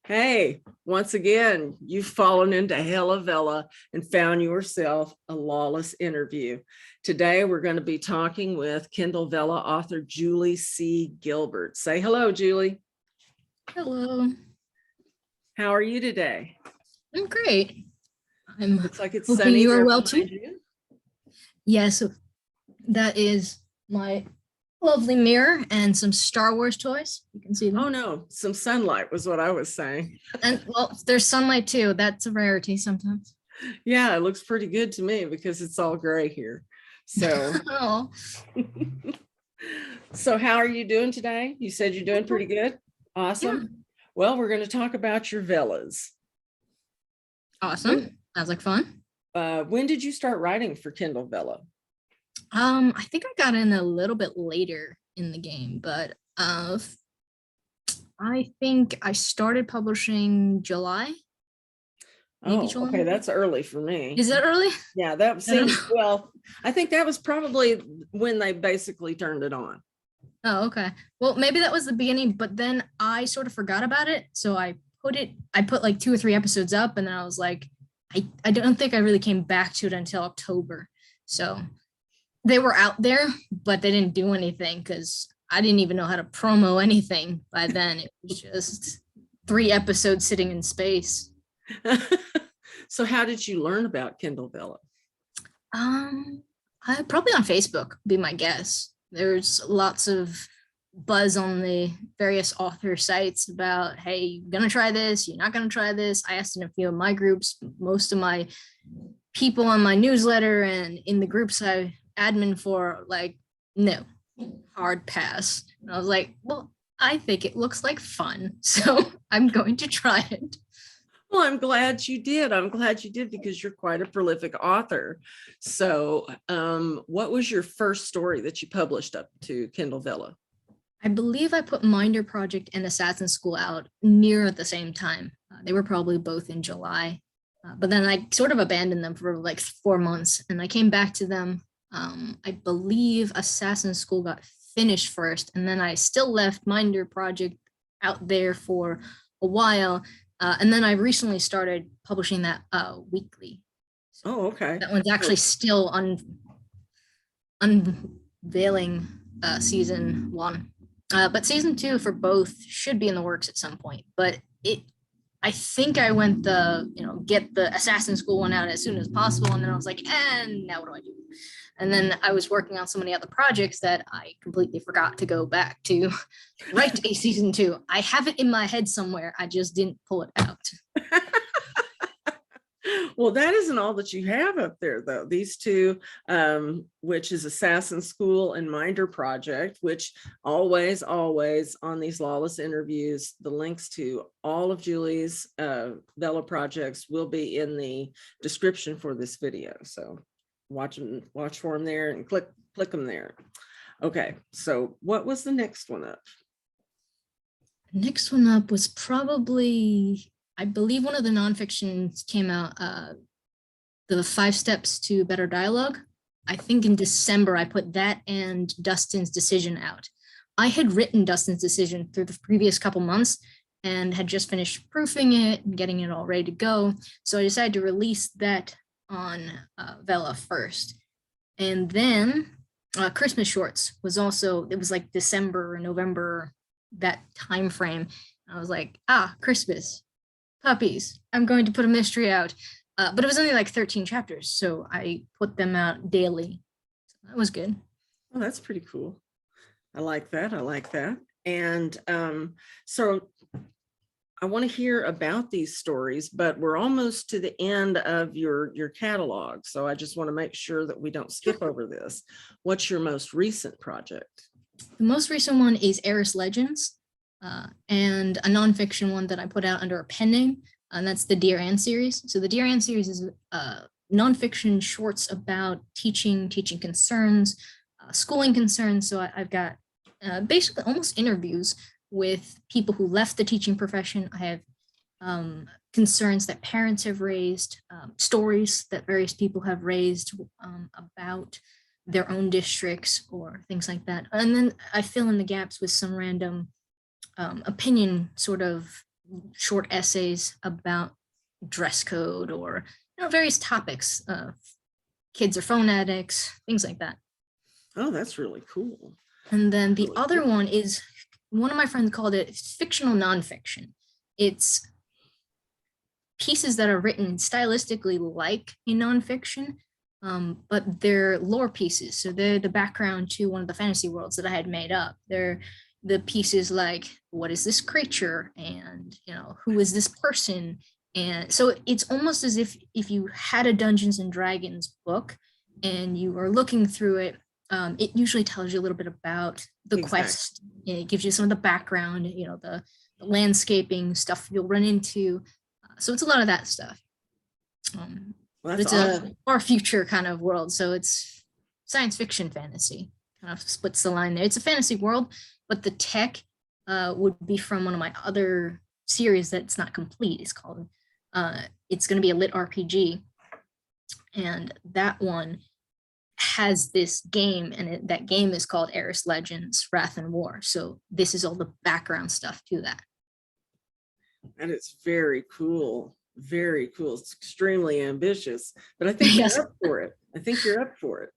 Hey, once again, you've fallen into Hella Vella and found yourself a lawless interview. Today, we're going to be talking with Kendall Vella author Julie C. Gilbert. Say hello, Julie. Hello. How are you today? I'm great. Looks like it's hoping sunny. you are there well behind too. you. Yes, that is my lovely mirror and some Star Wars toys. You can see them. Oh no, some sunlight was what I was saying. And well, there's sunlight too. That's a rarity sometimes. Yeah, it looks pretty good to me because it's all gray here. So, Oh, so how are you doing today? You said you're doing pretty good. Awesome. yeah. Well, we're going to talk about your villas. Awesome. Sounds like fun. When did you start writing for Kendall Vella? I think I got in a little bit later in the game, but I think I started publishing July. Oh, July. okay, that's early for me. Is that early? Yeah, that seems, well, I think that was probably when they basically turned it on. Oh, okay. Well, maybe that was the beginning, but then I sort of forgot about it. So I put like 2 or 3 episodes up, and then I was like, I don't think I really came back to it until October. So they were out there, but they didn't do anything because I didn't even know how to promo anything by then. It was just 3 episodes sitting in space. So how did you learn about Kendall Vella? I probably on Facebook would be my guess. There's lots of buzz on the various author sites about, hey, you're gonna try this, you're not gonna try this. I asked in a few of my groups, most of my people on my newsletter and in the groups I admin for, like, no, hard pass. And I was like, well, I think it looks like fun, so I'm going to try it. Well, I'm glad you did. I'm glad you did because you're quite a prolific author. So what was your first story that you published up to Kendall Vella? I believe I put Minder Project and Assassin School out near at the same time. They were probably both in July, but then I sort of abandoned them for like 4 months, and I came back to them. I believe Assassin School got finished first, and then I still left Minder Project out there for a while. And then I recently started publishing that weekly. Oh, okay. That one's actually still unveiling season 1. But season 2 for both should be in the works at some point. But I think I went get the Assassin School one out as soon as possible. And then I was like, and now what do I do? And then I was working on so many other projects that I completely forgot to go back to write a season 2. I have it in my head somewhere. I just didn't pull it out. Well, that isn't all that you have up there, though. These two, which is Assassin School and Minder Project, which always on these Lawless interviews, the links to all of Julie's Vella projects will be in the description for this video. So watch for them there and click them there. Okay, so what was the next one up? Next one up was probably, I believe one of the nonfictions came out, the 5 Steps to Better Dialogue. I think in December I put that and Dustin's Decision out. I had written Dustin's Decision through the previous couple months and had just finished proofing it and getting it all ready to go. So I decided to release that on Vella first. And then Christmas Shorts was also, it was like December or November, that time frame. I was like, Christmas, puppies, I'm going to put a mystery out. But it was only like 13 chapters, so I put them out daily. So that was good. Oh, that's pretty cool. I like that. And so I want to hear about these stories, but we're almost to the end of your catalog. So I just want to make sure that we don't skip over this. What's your most recent project? The most recent one is Eris Legends, and a nonfiction one that I put out under a pen name, and that's the Dear Ann series. So the Dear Ann series is nonfiction shorts about teaching concerns, schooling concerns. So I've got basically almost interviews with people who left the teaching profession. I have concerns that parents have raised, stories that various people have raised about their own districts or things like that. And then I fill in the gaps with some random opinion sort of short essays about dress code or various topics. Kids are phone addicts, things like that. Oh, that's really cool. And then the Really other cool. one is, one of my friends called it fictional nonfiction. It's pieces that are written stylistically like a nonfiction, but they're lore pieces. So they're the background to one of the fantasy worlds that I had made up. They're the pieces like, what is this creature? And, who is this person? And so it's almost as if you had a Dungeons and Dragons book and you are looking through it. It usually tells you a little bit about the quest. It gives you some of the background, the landscaping stuff you'll run into. So it's a lot of that stuff. Well, it's awesome. a far future kind of world. So it's science fiction fantasy. Kind of splits the line there. It's a fantasy world, but the tech would be from one of my other series that's not complete. It's called, it's going to be a lit RPG. And that one has this game, and that game is called Eris Legends, Wrath and War. So this is all the background stuff to that. And it's very cool. Very cool. It's extremely ambitious, but I think Yes. you're up for it. I think you're up for it.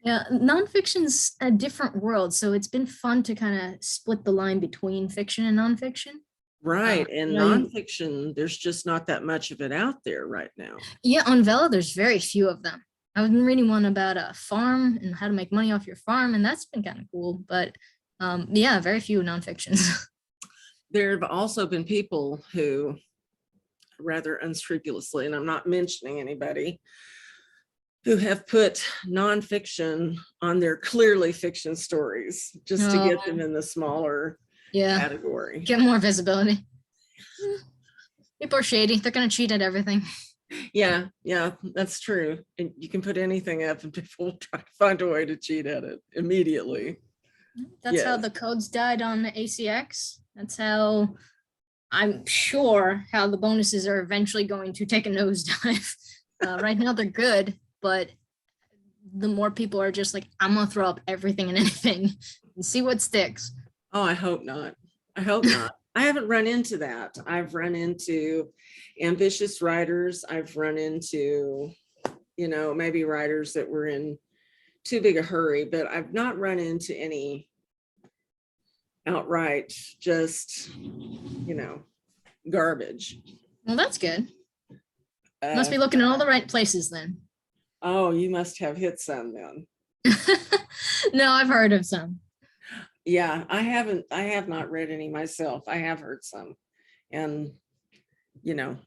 Yeah, nonfiction's a different world. So it's been fun to kind of split the line between fiction and nonfiction. Right. And nonfiction, there's just not that much of it out there right now. Yeah, on Vella, there's very few of them. I've been reading one about a farm and how to make money off your farm, and that's been kind of cool. But yeah, very few nonfictions. There have also been people who rather unscrupulously, and I'm not mentioning anybody, who have put nonfiction on their clearly fiction stories just to get them in the smaller category. Get more visibility. People are shady. They're going to cheat at everything. Yeah, that's true. And you can put anything up and people will try to find a way to cheat at it immediately. That's how the codes died on the ACX. That's how, I'm sure, how the bonuses are eventually going to take a nosedive. Right now they're good, but the more people are just like, I'm gonna throw up everything and anything and see what sticks. Oh, I hope not. I hope not. I haven't run into that. I've run into ambitious writers. I've run into, maybe writers that were in too big a hurry, but I've not run into any outright just, garbage. Well, that's good. Must be looking in all the right places then. Oh, you must have hit some then. No, I've heard of some. Yeah, I have not read any myself. I have heard some. And,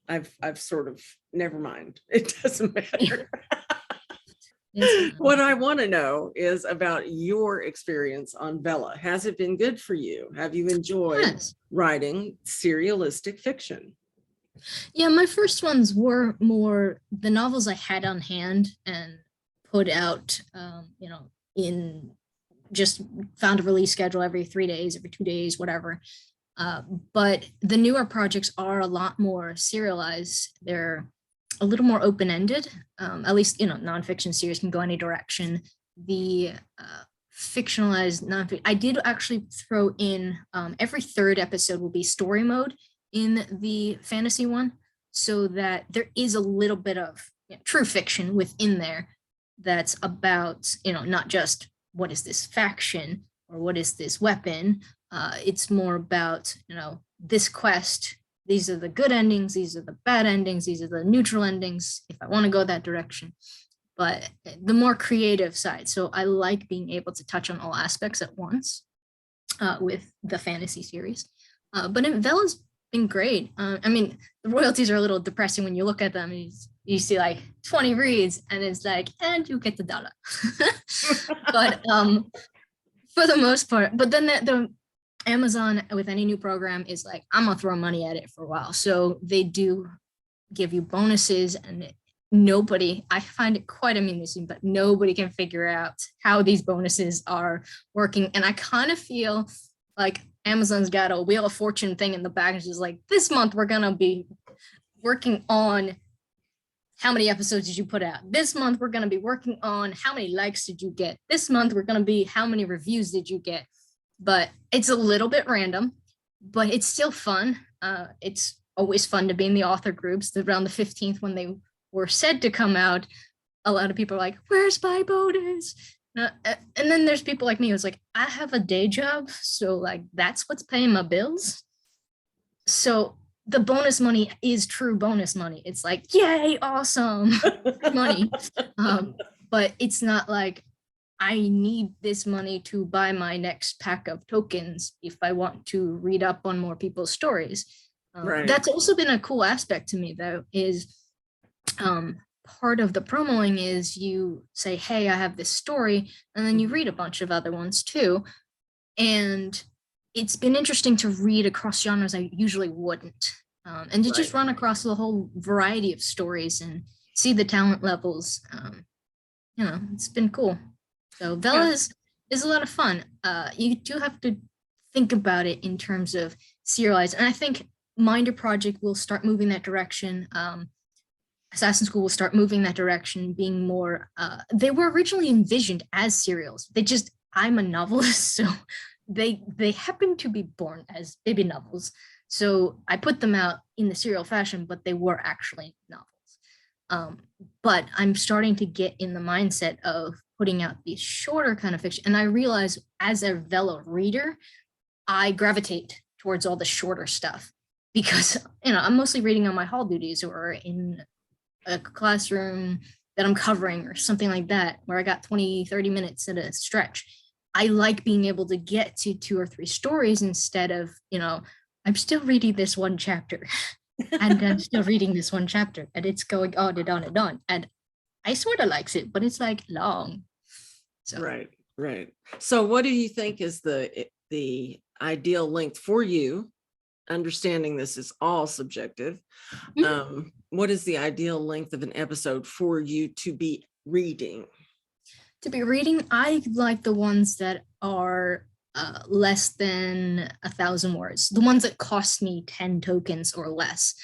I've sort of, never mind. It doesn't matter. What I want to know is about your experience on Vella. Has it been good for you? Have you enjoyed writing serialistic fiction? Yeah, my first ones were more the novels I had on hand and put out, in just found a release schedule every 3 days, every 2 days, whatever. But the newer projects are a lot more serialized. They're a little more open-ended. At least, nonfiction series can go any direction. The fictionalized nonfiction, I did actually throw in every third episode will be story mode in the fantasy one, so that there is a little bit of true fiction within there that's about, not just what is this faction or what is this weapon. It's more about, this quest. These are the good endings. These are the bad endings. These are the neutral endings, if I want to go that direction. But the more creative side. So I like being able to touch on all aspects at once with the fantasy series. But Vella's been great. I mean, the royalties are a little depressing when you look at them. You see like 20 reads and it's like, and you get the dollar. But for the most part, but then the Amazon with any new program is like, I'm gonna throw money at it for a while. So they do give you bonuses, and I find it quite amusing, but nobody can figure out how these bonuses are working. And I kind of feel like Amazon's got a Wheel of Fortune thing in the back. It's just like, this month we're gonna be working on how many episodes did you put out? This month we're gonna be working on how many likes did you get? This month we're gonna be how many reviews did you get? But it's a little bit random, but it's still fun. It's always fun to be in the author groups. Around the 15th, when they were said to come out, a lot of people are like, where's my bonus? And then there's people like me who's like, I have a day job, so like that's what's paying my bills. So the bonus money is true bonus money. It's like, yay, awesome money. But it's not like I need this money to buy my next pack of tokens if I want to read up on more people's stories. Right. That's also been a cool aspect to me, though, is part of the promoing is you say, hey, I have this story, and then you read a bunch of other ones too. And it's been interesting to read across genres I usually wouldn't. And to just run across the whole variety of stories and see the talent levels. It's been cool. So Vella is a lot of fun. You do have to think about it in terms of serialized. And I think Minder Project will start moving that direction. Assassin School will start moving that direction, being more, they were originally envisioned as serials. I'm a novelist, so they happen to be born as baby novels. So I put them out in the serial fashion, but they were actually novels. But I'm starting to get in the mindset of putting out these shorter kind of fiction. And I realize as a Vella reader, I gravitate towards all the shorter stuff because, I'm mostly reading on my hall duties or in a classroom that I'm covering or something like that, where I got 20, 30 minutes at a stretch. I like being able to get to 2 or 3 stories instead of, I'm still reading this one chapter and I'm still reading this one chapter and it's going on and on and on. And I sort of likes it, but it's like long. So. Right. So what do you think is the ideal length for you? Understanding this is all subjective. Mm-hmm. What is the ideal length of an episode for you to be reading? To be reading, I like the ones that are less than 1,000 words, the ones that cost me 10 tokens or less.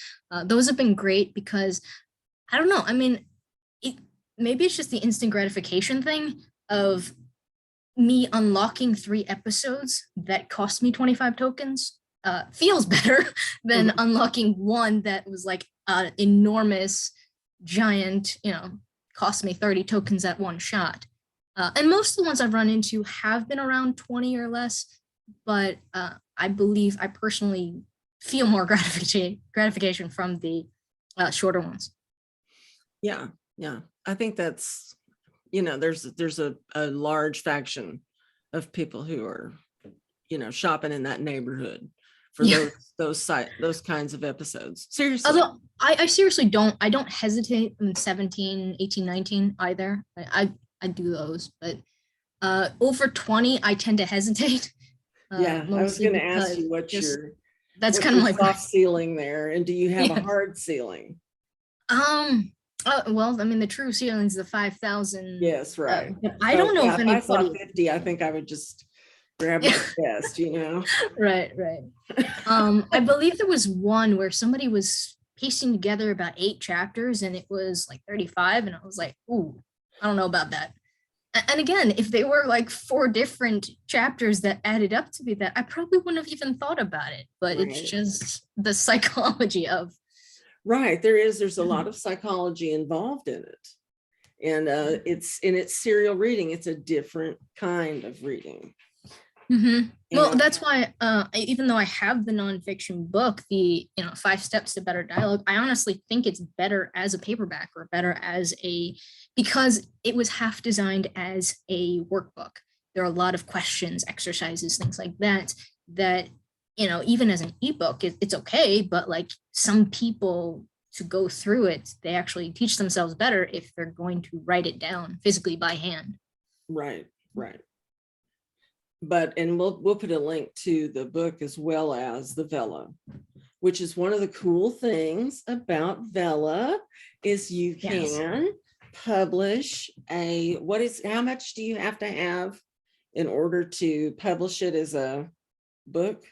Those have been great because, I don't know, I mean, maybe it's just the instant gratification thing of me unlocking 3 episodes that cost me 25 tokens. Feels better than unlocking one that was like an enormous, giant, cost me 30 tokens at one shot. And most of the ones I've run into have been around 20 or less, but I believe I personally feel more gratification from the shorter ones. Yeah. I think that's, there's a large faction of people who are, shopping in that neighborhood for those kinds of episodes. Seriously. Although I seriously don't hesitate in 17, 18, 19 either. I do those, but over 20, I tend to hesitate. I was going to ask you that's kind of my soft ceiling there. And do you have a hard ceiling? Well, I mean, the true ceiling is the 5,000. Yes, right. I don't know if anybody. If I saw 50, I think I would just grab my chest, Right. I believe there was one where somebody was piecing together about 8 chapters and it was like 35, and I was like, ooh, I don't know about that. And again, if they were like 4 different chapters that added up to be that, I probably wouldn't have even thought about it, but It's just the psychology of. Right. There's a lot of psychology involved in it. And it's serial reading. It's a different kind of reading. Mm-hmm. Well, that's why even though I have the nonfiction book, the 5 Steps to Better Dialogue, I honestly think it's better as a paperback or better as because it was half designed as a workbook. There are a lot of questions, exercises, things like that even as an ebook, it's okay, but like some people to go through it, they actually teach themselves better if they're going to write it down physically by hand. Right. But we'll put a link to the book as well as the Vella, which is one of the cool things about Vella is you can publish how much do you have to have in order to publish it as a book?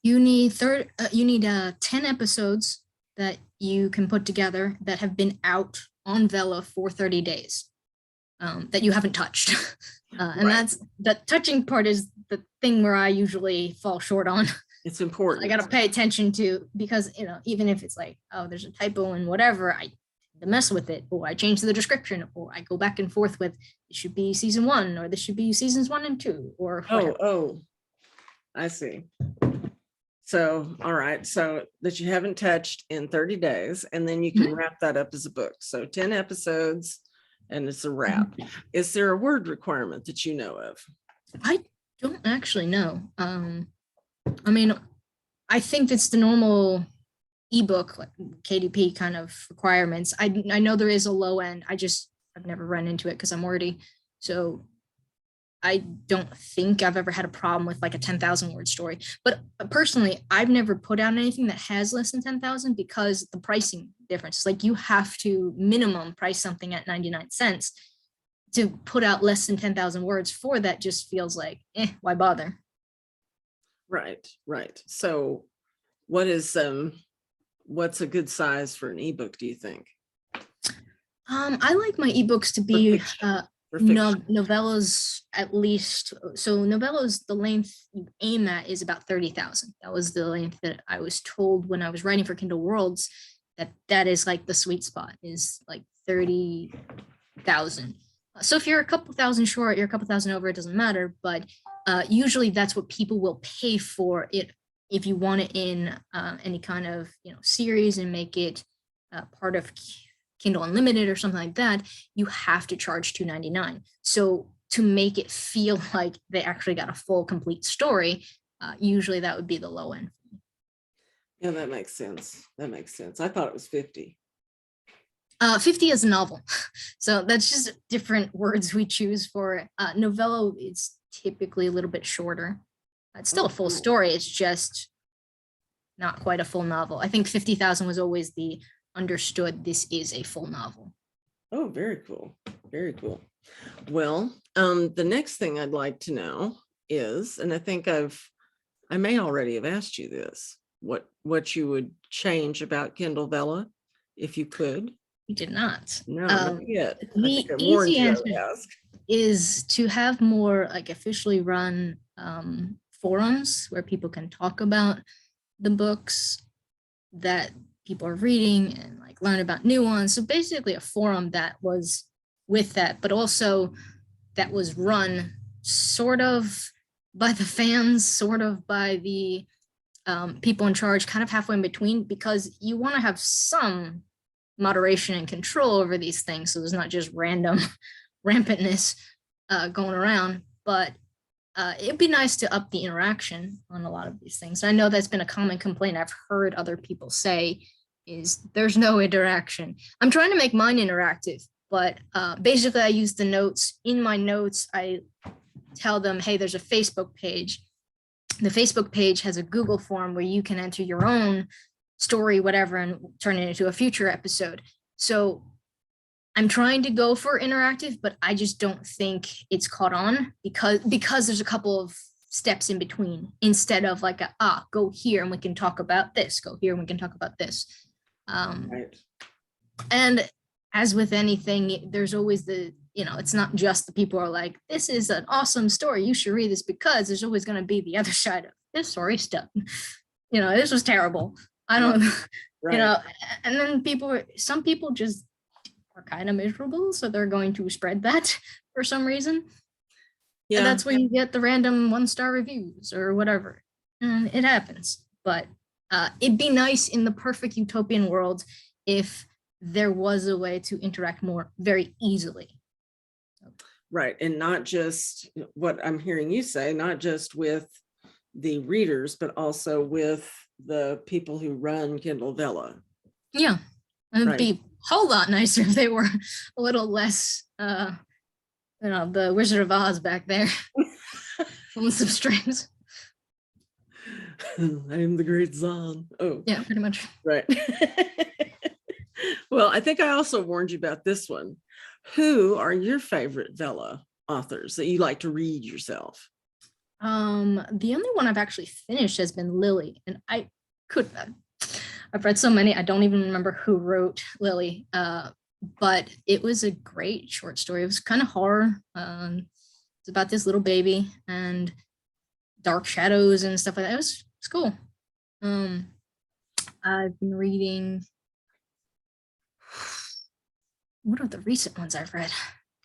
You need 10 episodes that you can put together that have been out on Vella for 30 days that you haven't touched. And that's the touching part is the thing where I usually fall short on. It's important. I got to pay attention to, because, you know, even if it's like, oh, there's a typo and whatever, I mess with it, or I change the description, or I go back and forth with, it should be season 1, or this should be seasons 1 and 2, or whatever. Oh, I see. So, all right. So that you haven't touched in 30 days, and then you can wrap that up as a book. So 10 episodes and it's a wrap. Is there a word requirement that you know of? I don't actually know. I mean, I think it's the normal ebook, like KDP kind of requirements. I know there is a low end. I've never run into it because I'm wordy. So I don't think I've ever had a problem with like a 10,000 word story. But personally, I've never put out anything that has less than 10,000 because the pricing difference. Like, you have to minimum price something at 99 cents. To put out less than 10,000 words for that just feels like, why bother? Right. So what's a good size for an ebook, do you think? I like my ebooks to be novellas at least. So novellas, the length you aim at is about 30,000. That was the length that I was told when I was writing for Kindle Worlds, that is like the sweet spot, is like 30,000. So if you're a couple thousand short, you're a couple thousand over, it doesn't matter. But usually that's what people will pay for it if you want it in any kind of, you know, series and make it part of Kindle Unlimited or something like that. You have to charge $2.99. So to make it feel like they actually got a full, complete story, usually that would be the low end. Yeah, that makes sense. I thought it was 50. 50 is a novel. So that's just different words we choose for it. Novella is typically a little bit shorter. It's still a full story. It's just not quite a full novel. I think 50,000 was always the understood, this is a full novel. Oh, very cool. Very cool. Well, the next thing I'd like to know is, and I think I may already have asked you this, what you would change about Kindle Vella if you could. We did not. No, not yet. The easy answer is to have more like officially run forums where people can talk about the books that people are reading and like learn about new ones. So basically a forum that was with that, but also that was run sort of by the fans, sort of by the people in charge, kind of halfway in between, because you want to have some moderation and control over these things, so there's not just random rampantness going around. But it'd be nice to up the interaction on a lot of these things. I know that's been a common complaint I've heard other people say, is there's no interaction. I'm trying to make mine interactive, but basically I use the notes. In my notes, I tell them, hey, there's a Facebook page. The Facebook page has a Google form where you can enter your own story, whatever, and turn it into a future episode. So I'm trying to go for interactive, but I just don't think it's caught on because there's a couple of steps in between, instead of like go here and we can talk about this, go here and we can talk about this. Right. And as with anything, there's always it's not just the people who are like, this is an awesome story, you should read this, because there's always going to be the other side of this story stuff. This was terrible. I don't, right. And then some people just are kind of miserable, so they're going to spread that for some reason. Yeah. And that's where you get the random 1-star reviews or whatever. And it happens. But it'd be nice in the perfect utopian world if there was a way to interact more very easily. Right. And not just what I'm hearing you say, not just with the readers, but also with the people who run Kindle Vella. Yeah. It'd be a whole lot nicer if they were a little less, the Wizard of Oz back there on some strings. I am the great Zahn. Oh, yeah, pretty much. Right. Well, I think I also warned you about this one. Who are your favorite Vella authors that you like to read yourself? The only one I've actually finished has been Lily, and I've read so many, I don't even remember who wrote Lily, but it was a great short story. It was kind of horror. It's about this little baby and dark shadows and stuff like that. It was it's cool. I've been reading. What are the recent ones I've read?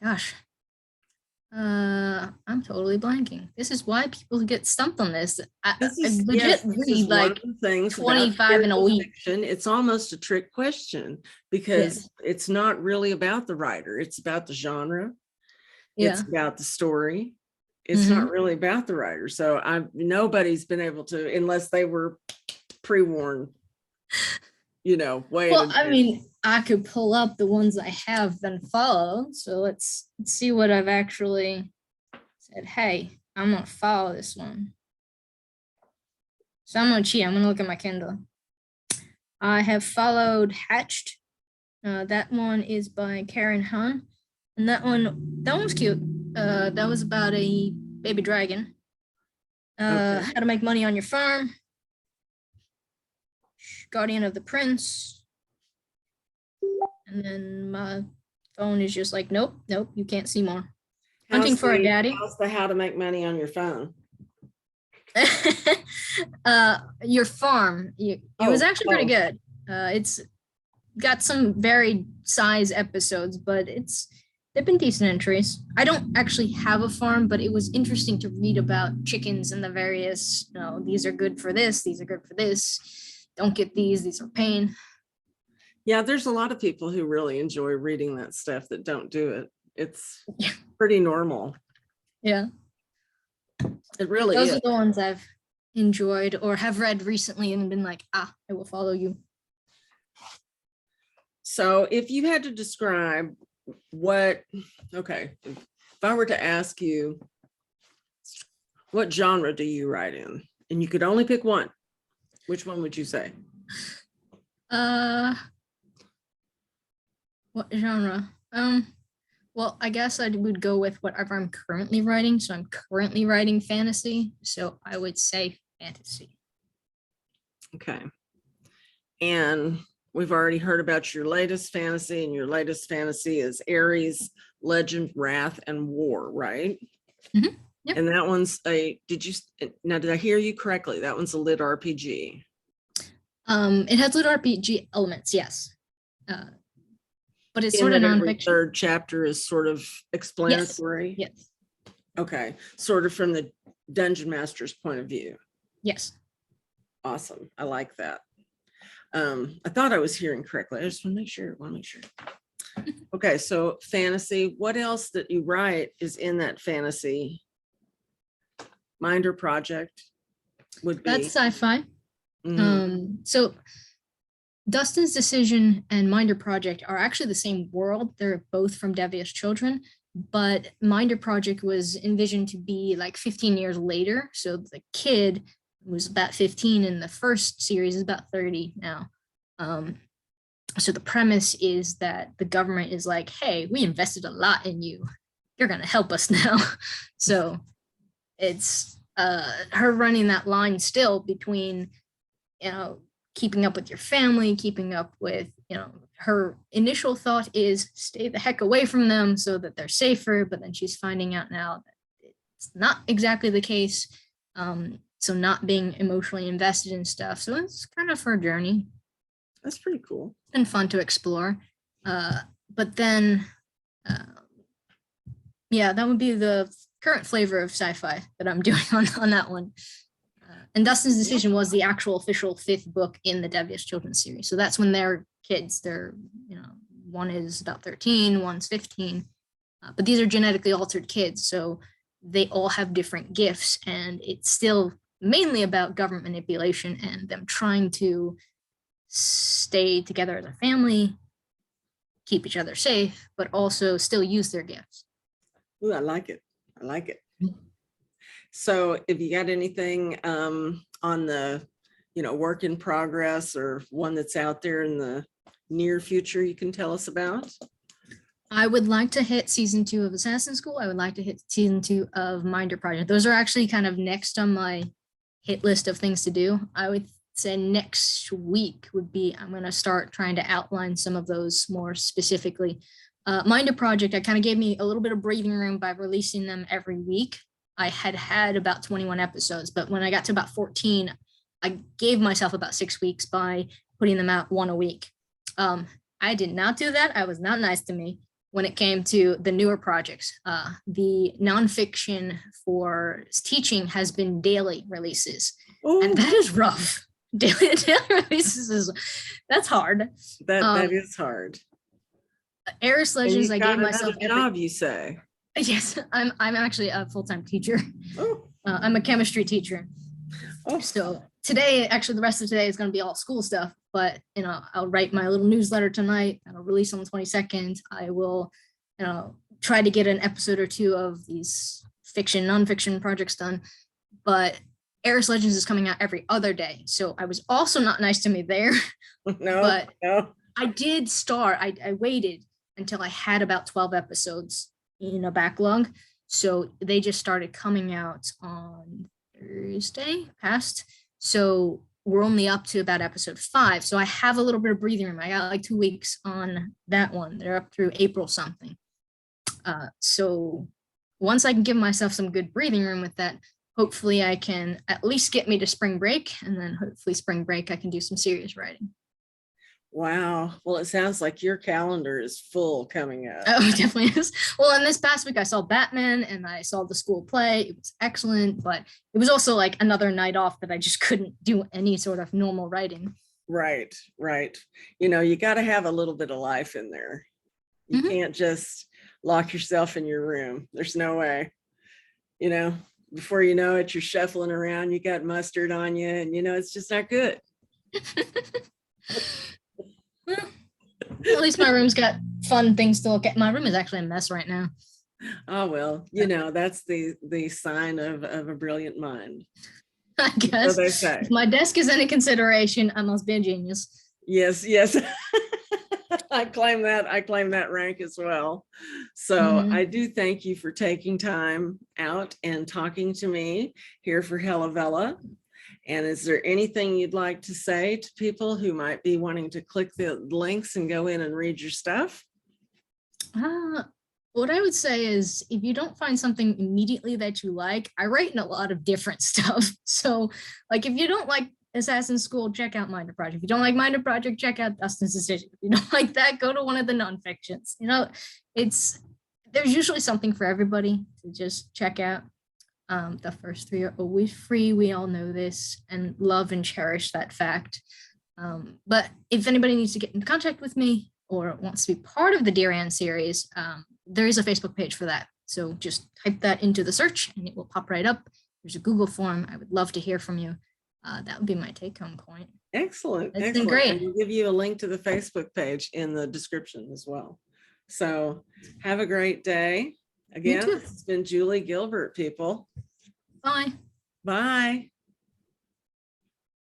Gosh. I'm totally blanking. This is why people get stumped on this. I legit read like things 25 in a week. Fiction. It's almost a trick question because it's not really about the writer. It's about the genre. It's about the story. It's not really about the writer. So nobody's been able to, unless they were pre-warned, Well, I mean, I could pull up the ones I have been followed. So let's see what I've actually said. Hey, I'm gonna follow this one. So I'm gonna cheat. I'm gonna look at my Kindle. I have followed Hatched. That one is by Karen Hahn, and that one was cute. That was about a baby dragon. How to Make Money on Your Farm. Guardian of the Prince. And then my phone is just like, nope, you can't see more. Hunting for a Daddy. How's the How to Make Money on Your Phone? Your Farm. It was actually pretty good. It's got some varied size episodes, but they've been decent entries. I don't actually have a farm, but it was interesting to read about chickens and the various, these are good for this, these are good for this. Don't get these are pain. Yeah, there's a lot of people who really enjoy reading that stuff that don't do it. It's pretty normal. Yeah. It really is. Those are the ones I've enjoyed or have read recently and been like, I will follow you. So if you had to describe if I were to ask you, what genre do you write in? And you could only pick one. Which one would you say? What genre? Well, I guess I would go with whatever I'm currently writing. So I'm currently writing fantasy. So I would say fantasy. Okay. And we've already heard about your latest fantasy, and your latest fantasy is Ares, Legend, Wrath, and War, right? Mm-hmm. Yep. And that one's did I hear you correctly? That one's a lit RPG. It has lit RPG elements, yes. But it's sort of nonfiction. Third chapter is sort of explanatory. Yes. Okay. Sort of from the dungeon master's point of view. Yes. Awesome. I like that. I thought I was hearing correctly. I just want to make sure. Okay, so fantasy. What else that you write is in that fantasy? Minder project would be. That's sci-fi. So Dustin's Decision and Minder Project are actually the same world. They're both from Devious Children, but Minder Project was envisioned to be like 15 years later. So the kid was about 15 in the first series, is about 30 now. So the premise is that the government is like, hey, we invested a lot in you. You're going to help us now. So it's her running that line still between, keeping up with your family, keeping up with, her initial thought is stay the heck away from them so that they're safer. But then she's finding out now that it's not exactly the case. So not being emotionally invested in stuff. So it's kind of her journey. That's pretty cool. It's been fun to explore. But then, that would be the current flavor of sci-fi that I'm doing on that one. And Dustin's Decision was the actual official 5th book in the Devious Children series. So that's when they're kids. They're, one is about 13, one's 15. But these are genetically altered kids. So they all have different gifts. And it's still mainly about government manipulation and them trying to stay together as a family, keep each other safe, but also still use their gifts. Ooh, I like it. So if you got anything on the, work in progress or one that's out there in the near future you can tell us about? I would like to hit season 2 of Assassin's School. I would like to hit season 2 of Minder Project. Those are actually kind of next on my hit list of things to do. I would say next week would be, I'm going to start trying to outline some of those more specifically. Minder Project, I kind of gave me a little bit of breathing room by releasing them every week. I had about 21 episodes, but when I got to about 14, I gave myself about 6 weeks by putting them out one a week. I did not do that. I was not nice to me when it came to the newer projects. The nonfiction for teaching has been daily releases, and that is rough. Daily releases that's hard. That is hard. Eris Legends, I gave myself a job, you say? Yes, I'm actually a full-time teacher. Oh. I'm a chemistry teacher. Oh. So today, actually, the rest of today is going to be all school stuff. But I'll write my little newsletter tonight. And I'll release on the 22nd. I will, try to get an episode or two of these fiction, nonfiction projects done. But Eris Legends is coming out every other day. So I was also not nice to me there. No. I did start. I waited until I had about 12 episodes in a backlog. So they just started coming out on Thursday past. So we're only up to about episode 5. So I have a little bit of breathing room. I got like 2 weeks on that one. They're up through April something. So once I can give myself some good breathing room with that, hopefully I can at least get me to spring break. And then hopefully spring break, I can do some serious writing. Wow. Well, it sounds like your calendar is full coming up. Oh, it definitely is. Well, and this past week I saw Batman and I saw the school play. It was excellent, but it was also like another night off that I just couldn't do any sort of normal writing. Right. You got to have a little bit of life in there. You can't just lock yourself in your room. There's no way. Before you know it, you're shuffling around, you got mustard on you, and it's just not good. At least my room's got fun things to look at. My room is actually a mess right now. Oh, well, that's the sign of a brilliant mind. I guess. So they say. If my desk is any consideration, I must be a genius. Yes. I claim that rank as well. So I do thank you for taking time out and talking to me here for Hella Vella. And is there anything you'd like to say to people who might be wanting to click the links and go in and read your stuff? What I would say is if you don't find something immediately that you like, I write in a lot of different stuff. So like if you don't like Assassin's School, check out Minor Project. If you don't like Minor Project, check out Dustin's Decision. If you don't like that, go to one of the nonfictions. There's usually something for everybody to just check out. The first 3 are always free. We all know this and love and cherish that fact. But if anybody needs to get in contact with me or wants to be part of the Dear Anne series, there is a Facebook page for that. So just type that into the search and it will pop right up. There's a Google form. I would love to hear from you. That would be my take-home point. Excellent. It's been great. And we'll give you a link to the Facebook page in the description as well. So have a great day. Again, it's been Julie Gilbert, people. Bye. Bye.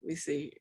Let me see.